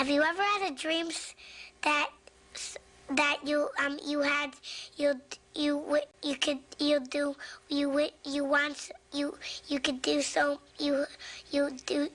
Have you ever had a dreams that that you could you do you want you could do so you do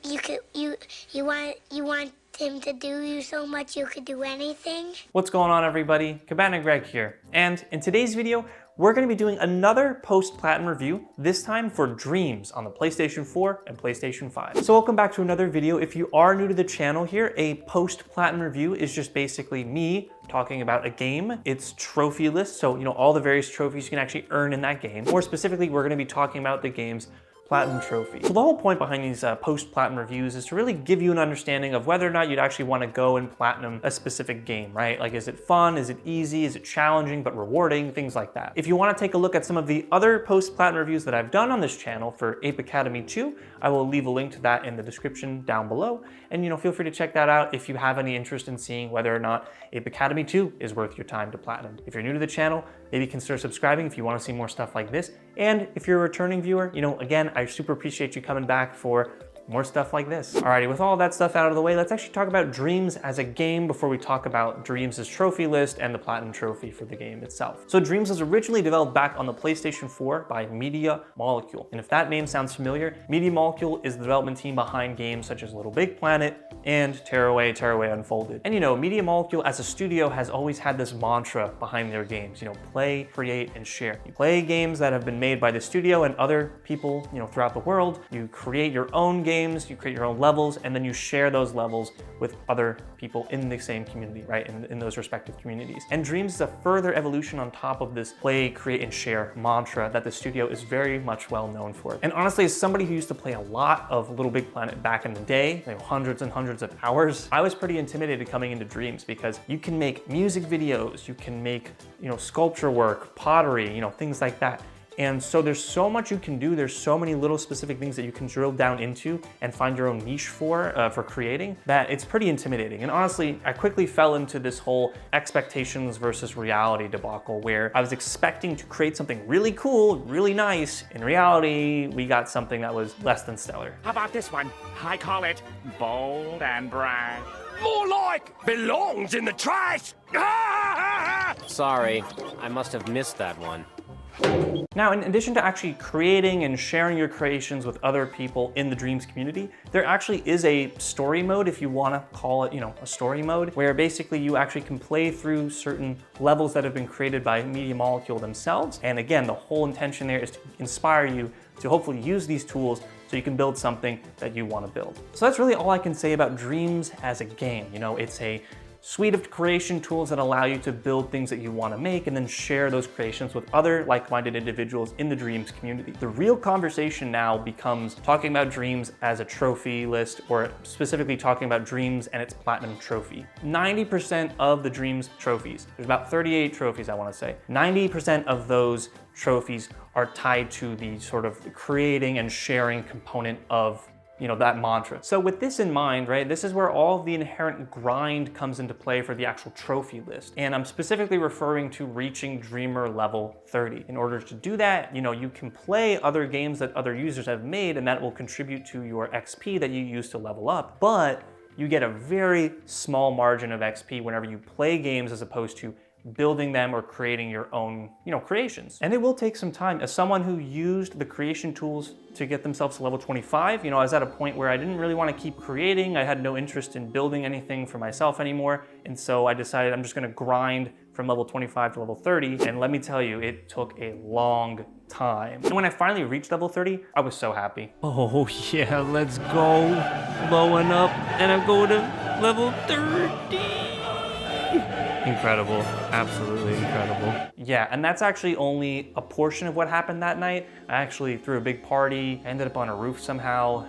you want him to do you so much you could do anything? What's going on, everybody? Cabana Greg here, and in today's video we're going to be doing another post-platinum review, this time for Dreams on the PlayStation 4 and PlayStation 5. So welcome back to another video. If you are new to the channel here, a post-platinum review is just basically me talking about a game, its trophy list, so all the various trophies you can actually earn in that game. More specifically, we're going to be talking about the game's Platinum Trophy. So the whole point behind these post-platinum reviews is to really give you an understanding of whether or not you'd actually want to go and platinum a specific game, right? Like, is it fun? Is it easy? Is it challenging but rewarding? Things like that. If you want to take a look at some of the other post-platinum reviews that I've done on this channel for Ape Academy 2, I will leave a link to that in the description down below. And feel free to check that out if you have any interest in seeing whether or not Ape Academy 2 is worth your time to platinum. If you're new to the channel, maybe consider subscribing if you want to see more stuff like this. And if you're a returning viewer, again, I super appreciate you coming back for more stuff like this. Alrighty, with all that stuff out of the way, let's actually talk about Dreams as a game before we talk about Dreams' trophy list and the Platinum Trophy for the game itself. So Dreams was originally developed back on the PlayStation 4 by Media Molecule. And if that name sounds familiar, Media Molecule is the development team behind games such as Little Big Planet and Tearaway Unfolded. And Media Molecule as a studio has always had this mantra behind their games, play, create, and share. You play games that have been made by the studio and other people, throughout the world. You create your own games, you create your own levels, and then you share those levels with other people in the same community, right? In those respective communities. And Dreams is a further evolution on top of this play, create, and share mantra that the studio is very much well known for. And honestly, as somebody who used to play a lot of Little Big Planet back in the day, hundreds and hundreds of hours, I was pretty intimidated coming into Dreams because you can make music videos, you can make, sculpture work, pottery, things like that. And so there's so much you can do. There's so many little specific things that you can drill down into and find your own niche for creating, that it's pretty intimidating. And honestly, I quickly fell into this whole expectations versus reality debacle where I was expecting to create something really cool, really nice. In reality, we got something that was less than stellar. How about this one? I call it bold and brash. More like belongs in the trash. Sorry, I must have missed that one. Now, in addition to actually creating and sharing your creations with other people in the Dreams community, there actually is a story mode, if you want to call it, a story mode, where basically you actually can play through certain levels that have been created by Media Molecule themselves. And again, the whole intention there is to inspire you to hopefully use these tools so you can build something that you want to build. So that's really all I can say about Dreams as a game. It's a suite of creation tools that allow you to build things that you want to make and then share those creations with other like-minded individuals in the Dreams community. The real conversation now becomes talking about Dreams as a trophy list, or specifically talking about Dreams and its Platinum Trophy. 90% of the Dreams trophies, there's about 38 trophies I want to say, 90% of those trophies are tied to the sort of creating and sharing component of that mantra. So with this in mind, right, this is where all of the inherent grind comes into play for the actual trophy list. And I'm specifically referring to reaching Dreamer level 30. In order to do that, you can play other games that other users have made, and that will contribute to your XP that you use to level up. But you get a very small margin of XP whenever you play games as opposed to building them or creating your own, creations. And it will take some time. As someone who used the creation tools to get themselves to level 25, I was at a point where I didn't really want to keep creating. I had no interest in building anything for myself anymore. And so I decided I'm just going to grind from level 25 to level 30. And let me tell you, it took a long time. And when I finally reached level 30, I was so happy. Oh yeah, let's go. Blowing up, and I go to level 30. Incredible, absolutely incredible. Yeah, and that's actually only a portion of what happened that night. I actually threw a big party, I ended up on a roof somehow.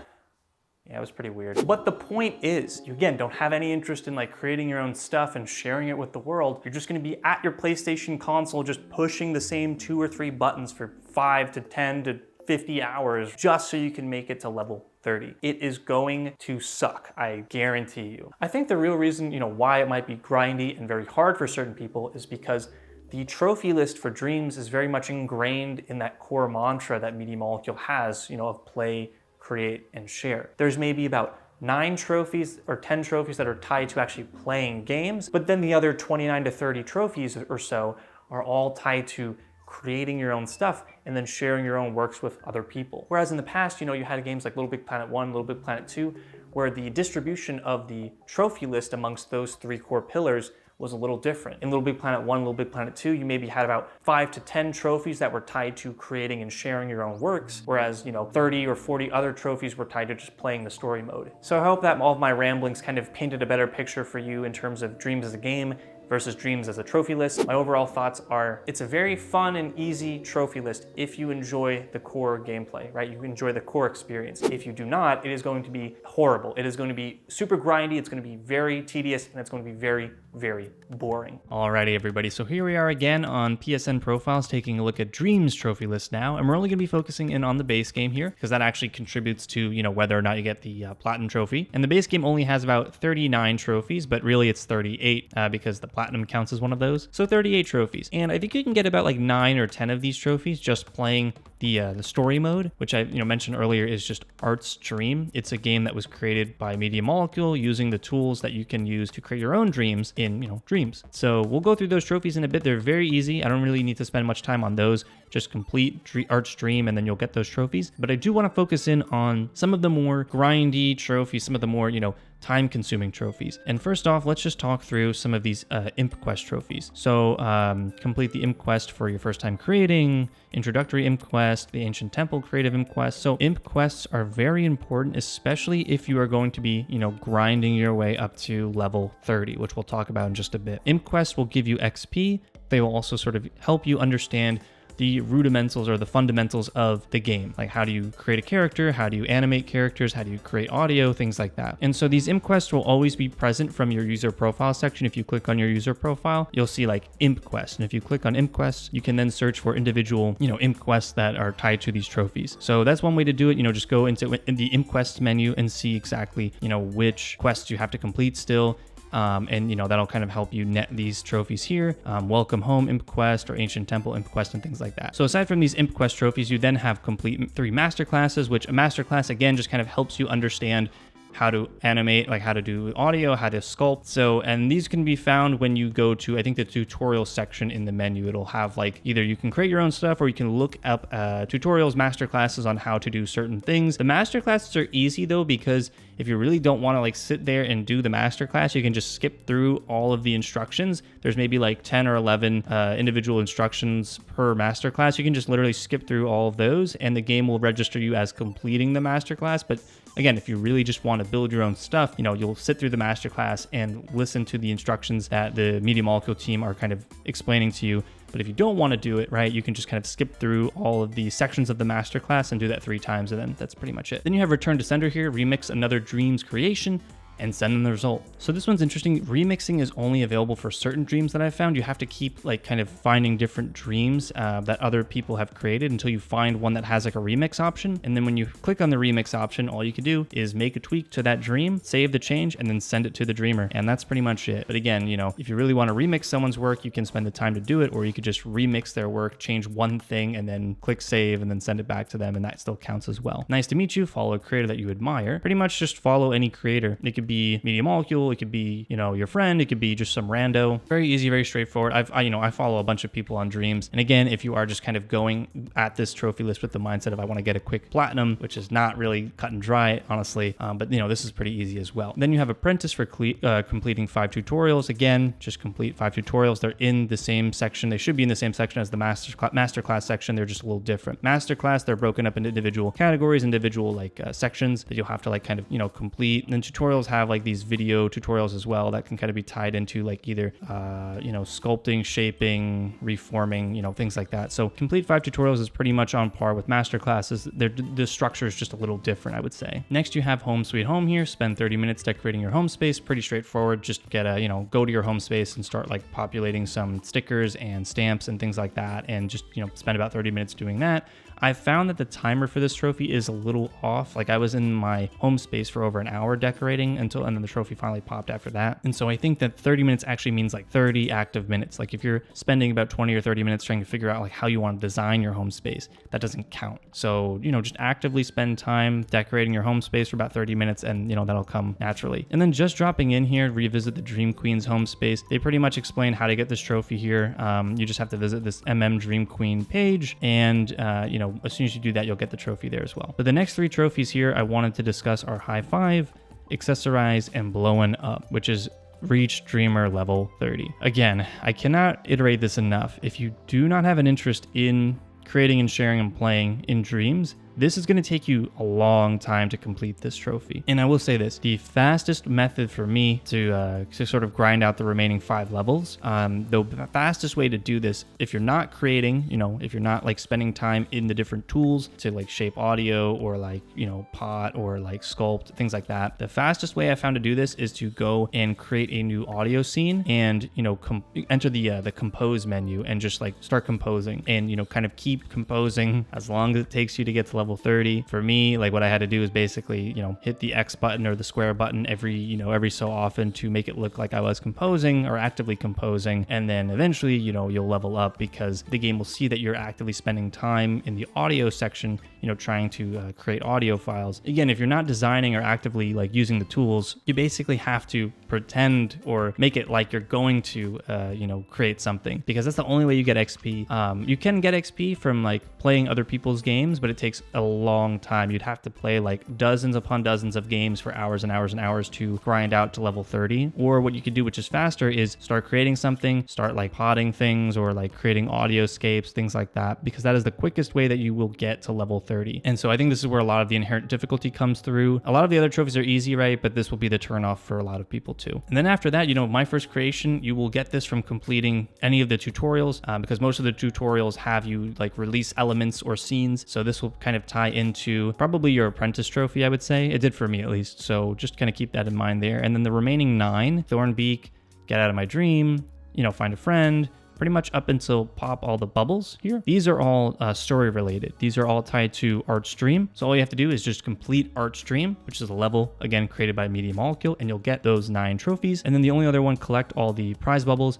Yeah, it was pretty weird. But the point is, you again don't have any interest in creating your own stuff and sharing it with the world. You're just gonna be at your PlayStation console just pushing the same 2 or 3 buttons for 5 to 10 to 50 hours just so you can make it to level 30. It is going to suck, I guarantee you. I think the real reason, why it might be grindy and very hard for certain people is because the trophy list for Dreams is very much ingrained in that core mantra that Media Molecule has, of play, create, and share. There's maybe about 9 trophies or 10 trophies that are tied to actually playing games, but then the other 29 to 30 trophies or so are all tied to creating your own stuff and then sharing your own works with other people. Whereas in the past, you had games like Little Big Planet 1, Little Big Planet 2, where the distribution of the trophy list amongst those 3 core pillars was a little different. In Little Big Planet 1, Little Big Planet 2, you maybe had about 5 to 10 trophies that were tied to creating and sharing your own works, whereas 30 or 40 other trophies were tied to just playing the story mode. So I hope that all of my ramblings kind of painted a better picture for you in terms of Dreams as a game versus Dreams as a trophy list. My overall thoughts are it's a very fun and easy trophy list if you enjoy the core gameplay, right? You enjoy the core experience. If you do not, it is going to be horrible. It is going to be super grindy, it's going to be very tedious, and it's going to be very, very boring. Alrighty, everybody. So here we are again on PSN Profiles, taking a look at Dreams trophy list now, and we're only going to be focusing in on the base game here because that actually contributes to whether or not you get the platinum trophy. And the base game only has about 39 trophies, but really it's 38 because the platinum counts as one of those. So 38 trophies, and I think you can get about like 9 or 10 of these trophies just playing the story mode, which I mentioned earlier is just Art's Dream. It's a game that was created by Media Molecule using the tools that you can use to create your own dreams in Dreams. So we'll go through those trophies in a bit. They're very easy. I don't really need to spend much time on those. Just complete Art's Dream and then you'll get those trophies. But I do want to focus in on some of the more grindy trophies, some of the more time-consuming trophies. And first off, let's just talk through some of these Imp Quest trophies. So complete the Imp Quest for your first time creating, introductory Imp Quest, the Ancient Temple creative Imp Quest. So Imp Quests are very important, especially if you are going to be, grinding your way up to level 30, which we'll talk about in just a bit. Imp Quests will give you XP. They will also sort of help you understand the rudimentals or the fundamentals of the game. Like how do you create a character? How do you animate characters? How do you create audio? Things like that. And so these Imp Quests will always be present from your user profile section. If you click on your user profile, you'll see like Imp Quest. And if you click on Imp Quests, you can then search for individual, Imp Quests that are tied to these trophies. So that's one way to do it. Just go into the Imp Quest menu and see exactly, which quests you have to complete still. And that'll kind of help you net these trophies here. Welcome Home Imp Quest or Ancient Temple Imp Quest and things like that. So aside from these Imp Quest trophies, you then have complete 3 masterclasses, which a masterclass again just kind of helps you understand how to animate, like how to do audio, how to sculpt. So, and these can be found when you go to, I think, the tutorial section in the menu. It'll have like either you can create your own stuff or you can look up tutorials, masterclasses on how to do certain things. The masterclasses are easy though, because if you really don't want to like sit there and do the masterclass, you can just skip through all of the instructions. There's maybe like 10 or 11 individual instructions per masterclass. You can just literally skip through all of those and the game will register you as completing the masterclass. But again, if you really just want to build your own stuff, you'll sit through the masterclass and listen to the instructions that the Media Molecule team are kind of explaining to you. But if you don't want to do it, right, you can just kind of skip through all of the sections of the masterclass and do that 3 times, and then that's pretty much it. Then you have Return to Sender here, remix another Dreams creation, and send them the result. So this one's interesting. Remixing is only available for certain dreams that I've found. You have to keep like kind of finding different dreams that other people have created until you find one that has like a remix option. And then when you click on the remix option, all you can do is make a tweak to that dream, save the change, and then send it to the dreamer. And that's pretty much it. But again, if you really want to remix someone's work, you can spend the time to do it, or you could just remix their work, change one thing, and then click save and then send it back to them. And that still counts as well. Nice to meet you. Follow a creator that you admire. Pretty much just follow any creator. It could be Media Molecule, it could be your friend, it could be just some rando. Very easy, very straightforward. I follow a bunch of people on Dreams, and again, if you are just kind of going at this trophy list with the mindset of I want to get a quick platinum, which is not really cut and dry, honestly, but this is pretty easy as well. Then you have Apprentice for completing 5 tutorials. Again, just complete 5 tutorials. They're in the same section. They should be in the same section as the masterclass section. They're just a little different. Masterclass, they're broken up into individual categories, individual sections that you'll have to kind of complete. And then tutorials have like these video tutorials as well that can kind of be tied into like either sculpting, shaping, reforming, things like that. So complete 5 tutorials is pretty much on par with masterclasses. The structure is just a little different, I would say. Next, you have Home Sweet Home here. Spend 30 minutes decorating your home space. Pretty straightforward. Just get go to your home space and start like populating some stickers and stamps and things like that, and just spend about 30 minutes doing that. I found that the timer for this trophy is a little off. Like I was in my home space for over an hour decorating and then the trophy finally popped after that. And so I think that 30 minutes actually means like 30 active minutes. Like if you're spending about 20 or 30 minutes trying to figure out like how you want to design your home space, that doesn't count. So, just actively spend time decorating your home space for about 30 minutes and, that'll come naturally. And then just dropping in here, revisit the Dream Queen's home space. They pretty much explain how to get this trophy here. You just have to visit this Dream Queen page and, as soon as you do that, you'll get the trophy there as well. But the next 3 trophies here I wanted to discuss are High Five, Accessorize, and Blowing Up, which is reach Dreamer level 30. Again, I cannot iterate this enough. If you do not have an interest in creating and sharing and playing in Dreams, this is going to take you a long time to complete this trophy. And I will say this, the fastest method for me to sort of grind out the remaining 5 levels, the fastest way to do this, if you're not creating, if you're not like spending time in the different tools to like shape audio or like, pot or like sculpt, things like that, the fastest way I found to do this is to go and create a new audio scene and, enter the compose menu and just like start composing and, kind of keep composing as long as it takes you to get to level 30. For me, like what I had to do is basically, hit the X button or the square button every so often to make it look like I was composing or actively composing. And then eventually, you'll level up because the game will see that you're actively spending time in the audio section, trying to create audio files. Again, if you're not designing or actively like using the tools, you basically have to pretend or make it like you're going to, create something, because that's the only way you get XP. You can get XP from like playing other people's games, but it takes a long time. You'd have to play like dozens upon dozens of games for hours and hours and hours to grind out to level 30. Or what you could do, which is faster, is start creating something, start like potting things or like creating audioscapes, things like that, because that is the quickest way that you will get to level 30. And so I think this is where a lot of the inherent difficulty comes through. A lot of the other trophies are easy, right? But this will be the turnoff for a lot of people too. And then after that, my first creation, you will get this from completing any of the tutorials, because most of the tutorials have you like release elements or scenes. So this will kind of tie into probably your apprentice trophy, I would say. It did for me at least. So just kind of keep that in mind there. And then the remaining 9, Thornbeak, Get Out of My Dream, Find a Friend, pretty much up until pop all the bubbles here. These are all story related. These are all tied to Art Stream. So all you have to do is just complete Art Stream, which is a level, again, created by Media Molecule, and you'll get those 9 trophies. And then the only other one, collect all the prize bubbles.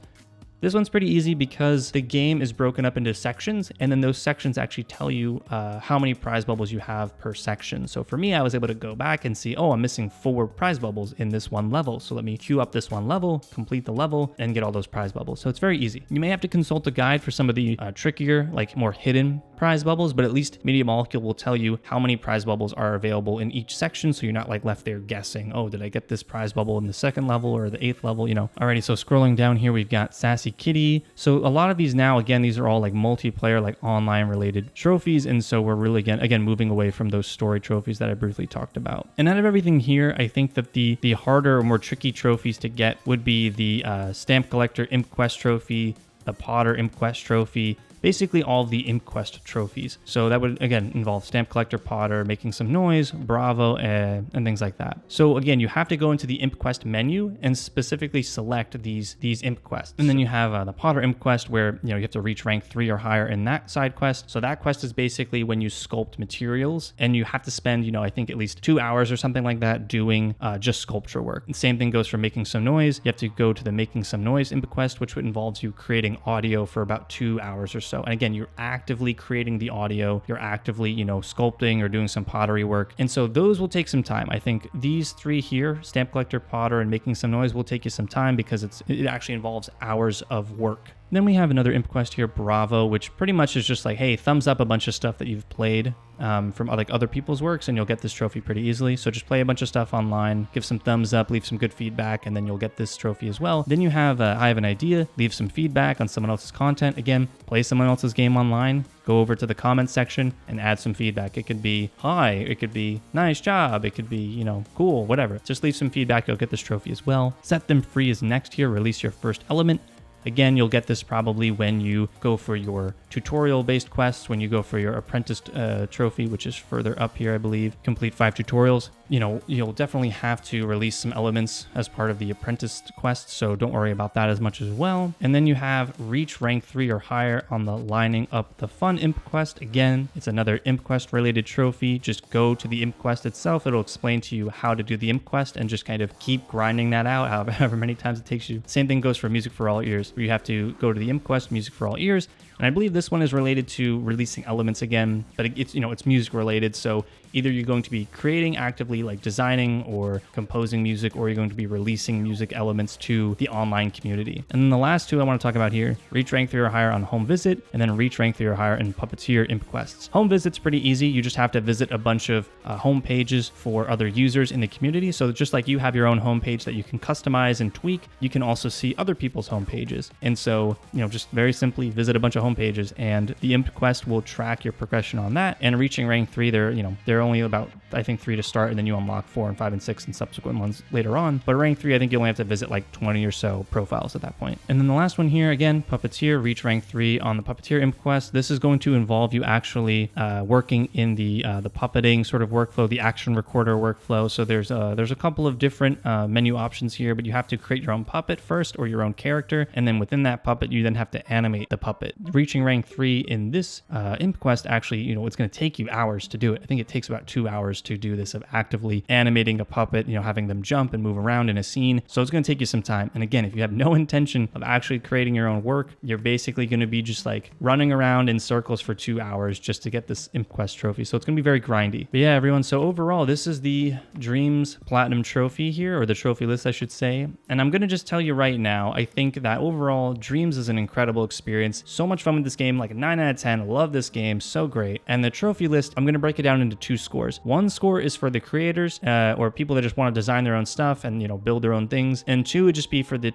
This one's pretty easy because the game is broken up into sections, and then those sections actually tell you how many prize bubbles you have per section. So for me, I was able to go back and see, oh, I'm missing 4 prize bubbles in this one level. So let me queue up this one level, complete the level, and get all those prize bubbles. So it's very easy. You may have to consult a guide for some of the trickier, like more hidden prize bubbles, but at least Media Molecule will tell you how many prize bubbles are available in each section, so you're not like left there guessing, oh, did I get this prize bubble in the 2nd level or the 8th level, Alrighty, so scrolling down here, we've got Sassy Kitty. So a lot of these now, again, these are all like multiplayer, like online related trophies, and so we're really again moving away from those story trophies that I briefly talked about. And out of everything here, I think that the harder or more tricky trophies to get would be the Stamp Collector Imp Quest trophy, the Potter Imp Quest trophy, basically all of the Imp Quest trophies. So that would, again, involve Stamp Collector, Potter, Making Some Noise, Bravo, and things like that. So again, you have to go into the Imp Quest menu and specifically select these Imp Quests. And then you have the Potter Imp Quest where, you have to reach rank 3 or higher in that side quest. So that quest is basically when you sculpt materials, and you have to spend, I think at least 2 hours or something like that doing just sculpture work. And same thing goes for Making Some Noise. You have to go to the Making Some Noise Imp Quest, which involves you creating audio for about 2 hours or so. And again, you're actively creating the audio, you're actively, sculpting or doing some pottery work. And so those will take some time. I think these 3 here, Stamp Collector, Potter, and Making Some Noise, will take you some time because it actually involves hours of work. Then we have another Imp Quest here, Bravo, which pretty much is just like, hey, thumbs up a bunch of stuff that you've played from like other people's works, and you'll get this trophy pretty easily. So just play a bunch of stuff online, give some thumbs up, leave some good feedback, and then you'll get this trophy as well. Then you have I have an idea, leave some feedback on someone else's content. Again, play someone else's game online, go over to the comments section and add some feedback. It could be hi, it could be nice job, it could be, cool, whatever. Just leave some feedback, you'll get this trophy as well. Set Them Free is next here, release your first element. Again, you'll get this probably when you go for your tutorial-based quests when you go for your apprentice trophy, which is further up here, I believe. Complete 5 tutorials. You know, you'll definitely have to release some elements as part of the apprentice quest, so don't worry about that as much as well. And then you have reach rank 3 or higher on the lining up the fun imp quest. Again, it's another imp quest related trophy. Just go to the imp quest itself. It'll explain to you how to do the imp quest and just kind of keep grinding that out however many times it takes you. Same thing goes for Music for All Ears, where you have to go to the imp quest, Music for All Ears. And I believe this one is related to releasing elements again, but it's, you know, it's music related. So either you're going to be creating actively, like designing or composing music, or you're going to be releasing music elements to the online community. And then the last two I want to talk about here, reach rank 3 or higher on Home Visit, and then reach rank 3 or higher in Puppeteer imp quests. Home Visit's pretty easy. You just have to visit a bunch of home pages for other users in the community. So just like you have your own home page that you can customize and tweak, you can also see other people's home pages. And so, you know, just very simply visit a bunch of home pages, and the imp quest will track your progression on that. And reaching rank 3, they're only about, I think, 3 to start, and then you unlock 4 and 5 and 6 and subsequent ones later on. But rank 3, I think you only have to visit like 20 or so profiles at that point. And then the last one here, again, Puppeteer, reach rank 3 on the Puppeteer imp quest. This is going to involve you actually working in the puppeting sort of workflow, the action recorder workflow. So there's a couple of different menu options here, but you have to create your own puppet first, or your own character, and then within that puppet, you then have to animate the puppet. Reaching rank 3 in this imp quest, actually, you know, it's going to take you hours to do it. I think it takes about 2 hours to do this, of actively animating a puppet, you know, having them jump and move around in a scene. So it's going to take you some time. And again, if you have no intention of actually creating your own work, you're basically going to be just like running around in circles for 2 hours just to get this imp quest trophy. So it's going to be very grindy. But yeah, everyone, so overall, this is the Dreams Platinum trophy here, or the trophy list, I should say. And I'm going to just tell you right now, I think that overall, Dreams is an incredible experience. So much fun with this game, like a 9 out of 10. Love this game, so great. And the trophy list, I'm going to break it down into 2 scores. One score is for the creators, or people that just want to design their own stuff and, you know, build their own things. And 2 would just be for the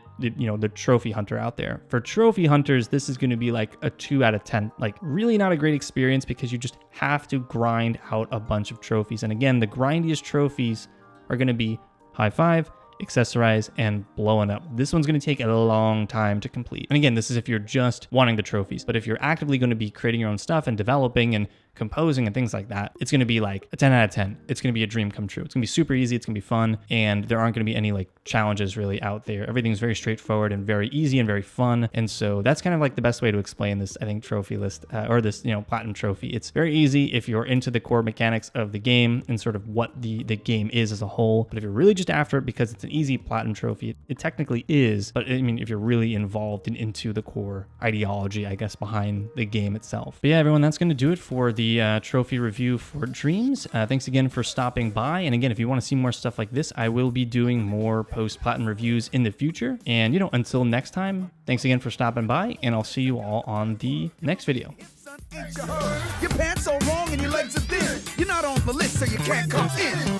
trophy hunter out there. For trophy hunters, this is going to be like a 2 out of 10. Like, really not a great experience, because you just have to grind out a bunch of trophies. And again, the grindiest trophies are going to be High Five, Accessorize, and Blowing Up. This one's going to take a long time to complete. And again, this is if you're just wanting the trophies. But if you're actively going to be creating your own stuff and developing and composing and things like that, it's going to be like a 10 out of 10. It's going to be a dream come true. It's going to be super easy. It's going to be fun. And there aren't going to be any like challenges really out there. Everything's very straightforward and very easy and very fun. And so that's kind of like the best way to explain this, I think, trophy list, or this, you know, platinum trophy. It's very easy if you're into the core mechanics of the game and sort of what the game is as a whole. But if you're really just after it because it's an easy platinum trophy, it technically is. But I mean, if you're really involved and into the core ideology, I guess, behind the game itself. But yeah, everyone, that's going to do it for the trophy review for Dreams. Thanks again for stopping by. And again, if you want to see more stuff like this, I will be doing more post-platinum reviews in the future. And, you know, until next time, thanks again for stopping by, and I'll see you all on the next video. Your pants so long and your legs are thin. You're not on the list, so you can't come in.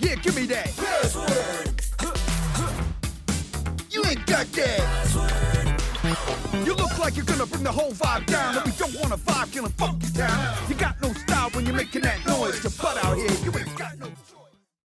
Yeah, give me that. Password. You ain't got that. Password. You look like you're gonna bring the whole vibe down. If we don't want a vibe, gonna fuck you down. You got no style when you're making that noise. Your butt out here, you ain't got no choice.